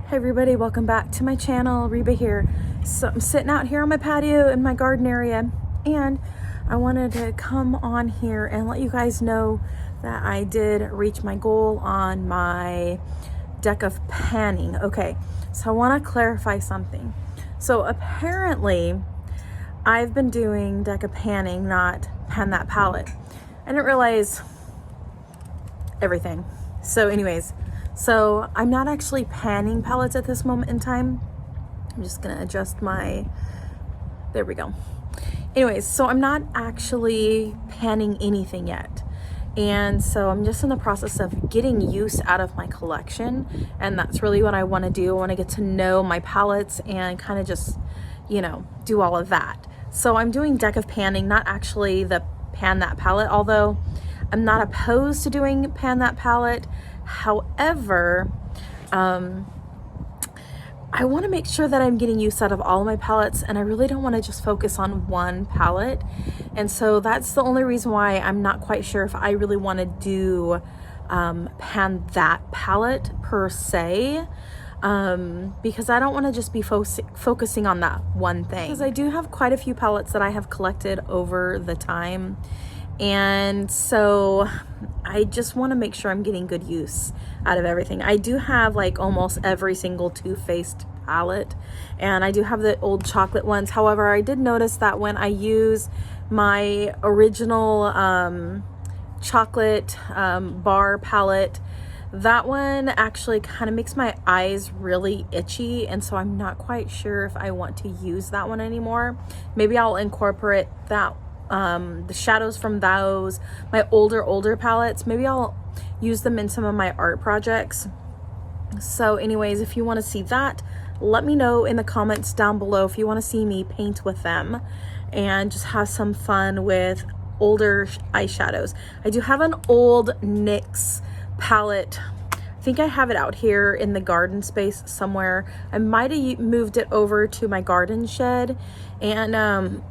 Hey everybody, welcome back to my channel. Reba here. So I'm sitting out here on my patio in my garden area, and I wanted to come on here and let you guys know that I did reach my goal on my deck of panning. Okay, so I want to clarify something. So apparently I've been doing deck of panning, not pan that palette. I didn't realize everything. So anyways, so I'm not actually panning palettes at this moment in time. I'm just gonna adjust there we go. Anyways, so I'm not actually panning anything yet. And so I'm just in the process of getting use out of my collection. And that's really what I wanna do. I wanna get to know my palettes and kind of just, do all of that. So I'm doing deck of panning, not actually the pan that palette, although I'm not opposed to doing pan that palette. However, I want to make sure that I'm getting use out of all of my palettes, and I really don't want to just focus on one palette. And so that's the only reason why I'm not quite sure if I really want to do pan that palette per se, because I don't want to just be focusing on that one thing. Because I do have quite a few palettes that I have collected over the time. And so I just want to make sure I'm getting good use out of everything. I do have like almost every single Too Faced palette, and I do have the old chocolate ones. However, I did notice that when I use my original chocolate bar palette, that one actually kind of makes my eyes really itchy, and so I'm not quite sure if I want to use that one anymore. Maybe I'll incorporate that the shadows from those, my older palettes. Maybe I'll use them in some of my art projects. So anyways, if you want to see that, let me know in the comments down below if you want to see me paint with them and just have some fun with older eyeshadows. I do have an old NYX palette. I think I have it out here in the garden space somewhere. I might have moved it over to my garden shed, and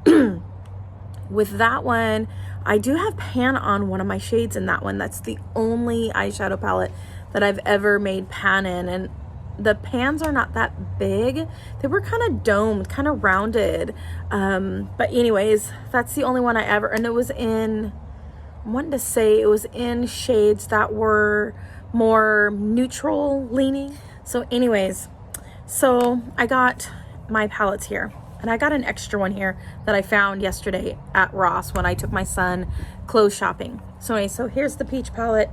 with that one, I do have pan on one of my shades in that one. That's the only eyeshadow palette that I've ever made pan in, and the pans are not that big. They were kind of domed, kind of rounded. But anyways, that's the only one I ever, and it was in, I wanted to say it was in shades that were more neutral leaning. So anyways, so I got my palettes here. And I got an extra one here that I found yesterday at Ross when I took my son clothes shopping. So anyway, so here's the peach palette,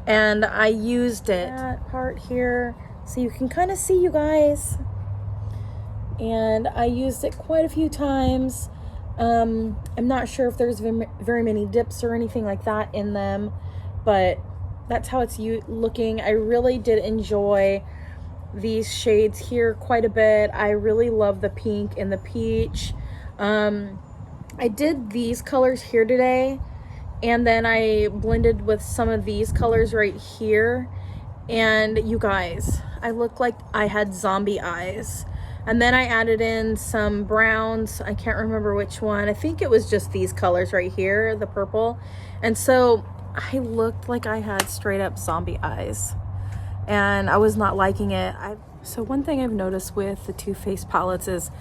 and I used it. That part here, so you can kind of see, you guys. And I used it quite a few times. I'm not sure if there's very many dips or anything like that in them, but that's how it's looking. I really did enjoy these shades here quite a bit. I really love the pink and the peach. I did these colors here today, and then I blended with some of these colors right here, and you guys, I look like I had zombie eyes. And then I added in some browns. I can't remember which one. I think it was just these colors right here, the purple. And so I looked like I had straight up zombie eyes, and I was not liking it. So one thing I've noticed with the Too Faced palettes is,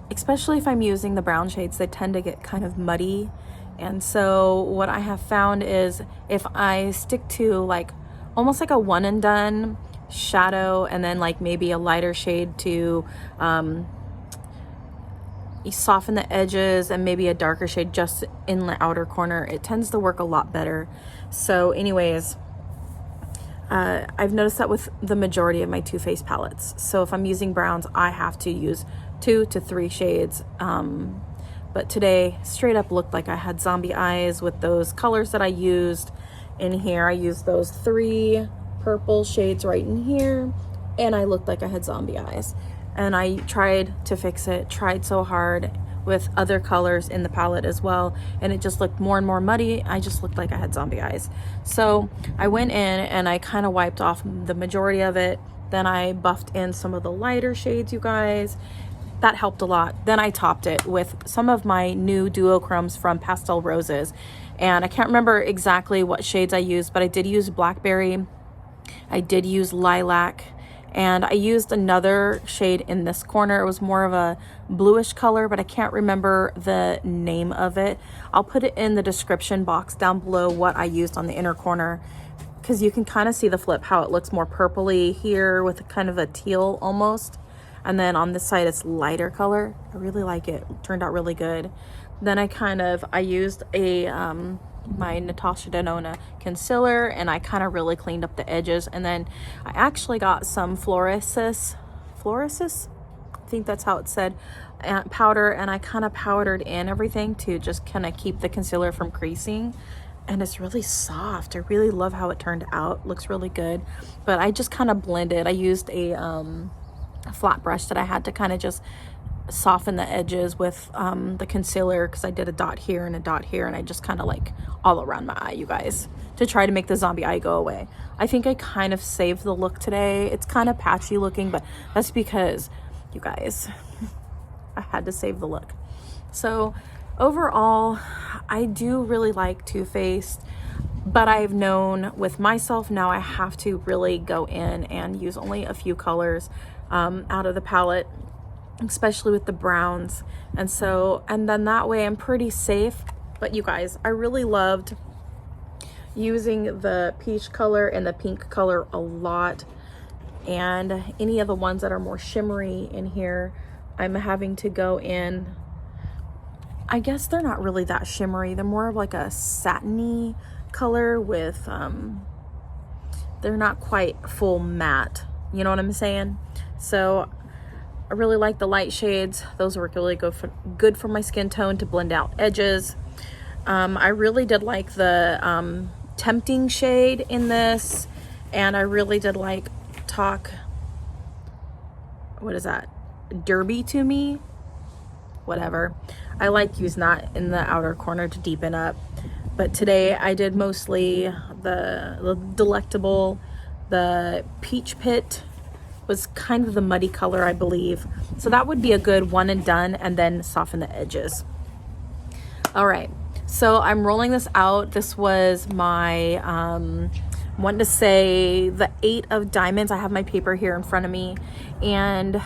especially if I'm using the brown shades, they tend to get kind of muddy. And so what I have found is if I stick to like almost like a one and done shadow, and then like maybe a lighter shade to soften the edges, and maybe a darker shade just in the outer corner, it tends to work a lot better. So anyways, I've noticed that with the majority of my Too Faced palettes. So if I'm using browns, I have to use 2 to 3 shades. But today, straight up looked like I had zombie eyes with those colors that I used in here. I used those 3 purple shades right in here, and I looked like I had zombie eyes. And I tried to fix it, tried so hard with other colors in the palette as well, and it just looked more and more muddy. I just looked like I had zombie eyes. So I went in and I kind of wiped off the majority of it. Then I buffed in some of the lighter shades, you guys. That helped a lot. Then I topped it with some of my new duochromes from Pastel Roses, and I can't remember exactly what shades I used, but I did use Blackberry, I did use Lilac, And I used another shade in this corner. It was more of a bluish color, but I can't remember the name of it. I'll put it in the description box down below what I used on the inner corner, because you can kind of see the flip, how it looks more purpley here with kind of a teal almost. And then on this side, it's lighter color. I really like it. It turned out really good. Then I used my Natasha Denona concealer, and I kind of really cleaned up the edges. And then I actually got some Florasis, I think that's how it's said, powder, and I kind of powdered in everything to just kind of keep the concealer from creasing. And it's really soft. I really love how it turned out. Looks really good. But I just kind of blended. I used a flat brush that I had to kind of just soften the edges with the concealer, because I did a dot here and a dot here, and I just kind of like all around my eye, you guys, to try to make the zombie eye go away. I think I kind of saved the look today. It's kind of patchy looking, but that's because, you guys, I had to save the look. So overall, I do really like Too Faced, but I've known with myself now I have to really go in and use only a few colors out of the palette, especially with the browns. And then that way I'm pretty safe. But you guys, I really loved using the peach color and the pink color a lot, and any of the ones that are more shimmery in here, I'm having to go in. I guess they're not really that shimmery, they're more of like a satiny color with they're not quite full matte, you know what I'm saying? So I really like the light shades. Those work really good for my skin tone to blend out edges. I really did like the Tempting shade in this, and I really did like what is that? Derby to Me? Whatever. I like using that in the outer corner to deepen up. But today I did mostly the Delectable. The Peach Pit was kind of the muddy color, I believe. So that would be a good one and done, and then soften the edges. All right, so I'm rolling this out. This was my, wanted to say the 8 of Diamonds. I have my paper here in front of me, and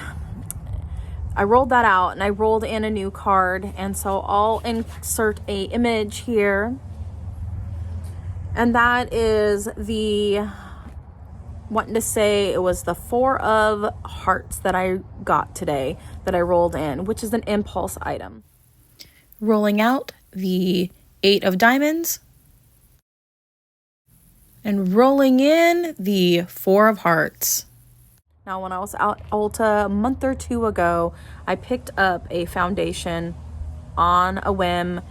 I rolled that out, and I rolled in a new card. And so I'll insert a image here, and that is wanting to say it was the 4 of Hearts that I got today, that I rolled in, which is an impulse item. Rolling out the 8 of Diamonds, and rolling in the 4 of Hearts. Now, when I was out at Ulta a month or 2 ago, I picked up a foundation on a whim,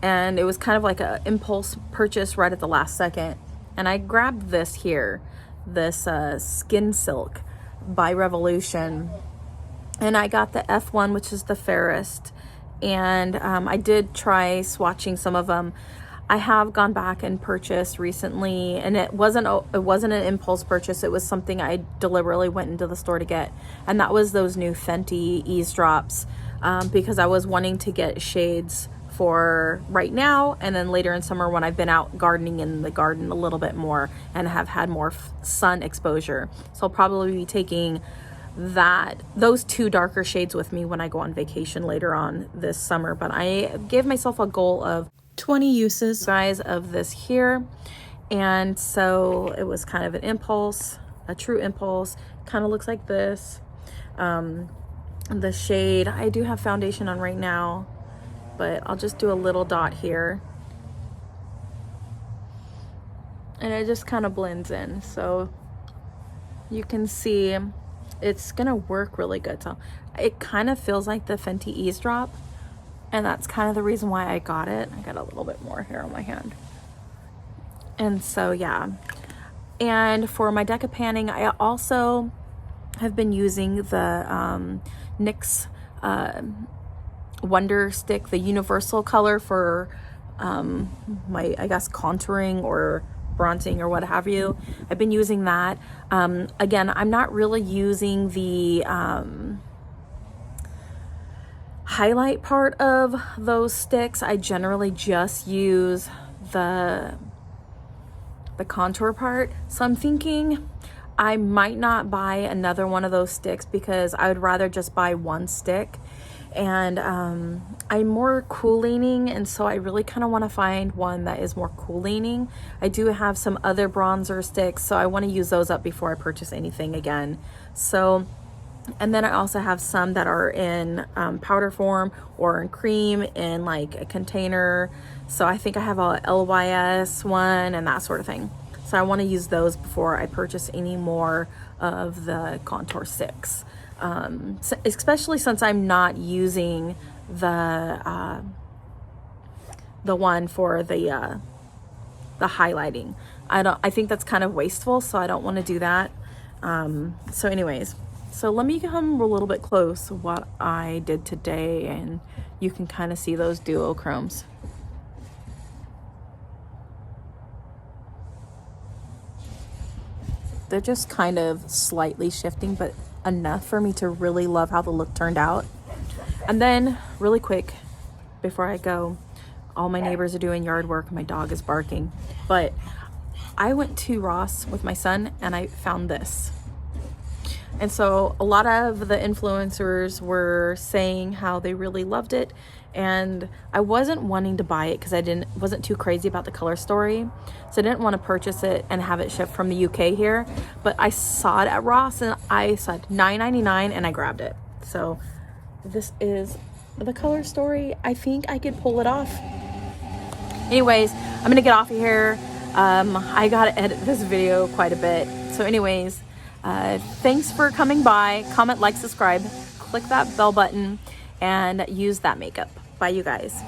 and it was kind of like an impulse purchase right at the last second. And I grabbed this here, this Skin Silk by Revolution, and I got the F1, which is the fairest. And I did try swatching some of them. I have gone back and purchased recently, and it wasn't an impulse purchase. It was something I deliberately went into the store to get, and that was those new Fenty Eavesdrops, because I was wanting to get shades for right now, and then later in summer when I've been out gardening in the garden a little bit more and have had more sun exposure. So I'll probably be taking those 2 darker shades with me when I go on vacation later on this summer. But I gave myself a goal of 20 uses, guys, of this here. And so it was kind of an impulse, a true impulse. Kind of looks like this. The shade, I do have foundation on right now, but I'll just do a little dot here, and it just kind of blends in, so you can see it's gonna work really good. So it kind of feels like the Fenty Eavesdrop, and that's kind of the reason why I got it. I got a little bit more here on my hand, and so yeah. And for my deca panning, I also have been using the NYX Wonder Stick, the universal color for my, I guess, contouring or bronzing or what have you. I've been using that. Again, I'm not really using the highlight part of those sticks. I generally just use the contour part. So I'm thinking I might not buy another one of those sticks because I would rather just buy one stick. And I'm more cool leaning, and so I really kind of want to find one that is more cool leaning. I do have some other bronzer sticks, so I want to use those up before I purchase anything again. So, and then I also have some that are in powder form or in cream in like a container. So I think I have a LYS one and that sort of thing. So I want to use those before I purchase any more of the contour sticks. Especially since I'm not using the one for the highlighting. I think that's kind of wasteful, so I don't want to do that. So anyways, so let me come a little bit close what I did today, and you can kind of see those duochromes. They're just kind of slightly shifting, but enough for me to really love how the look turned out. And then really quick before I go, all my neighbors are doing yard work, my dog is barking, but I went to Ross with my son and I found this. And so a lot of the influencers were saying how they really loved it, and I wasn't wanting to buy it because I wasn't too crazy about the color story, so I didn't want to purchase it and have it shipped from the UK here. But I saw it at Ross and I saw $9.99 and I grabbed it. So this is the color story. I think I could pull it off. Anyways, I'm gonna get off of here. I gotta edit this video quite a bit. So anyways, thanks for coming by. Comment, like, subscribe, click that bell button, and use that makeup. Bye, you guys.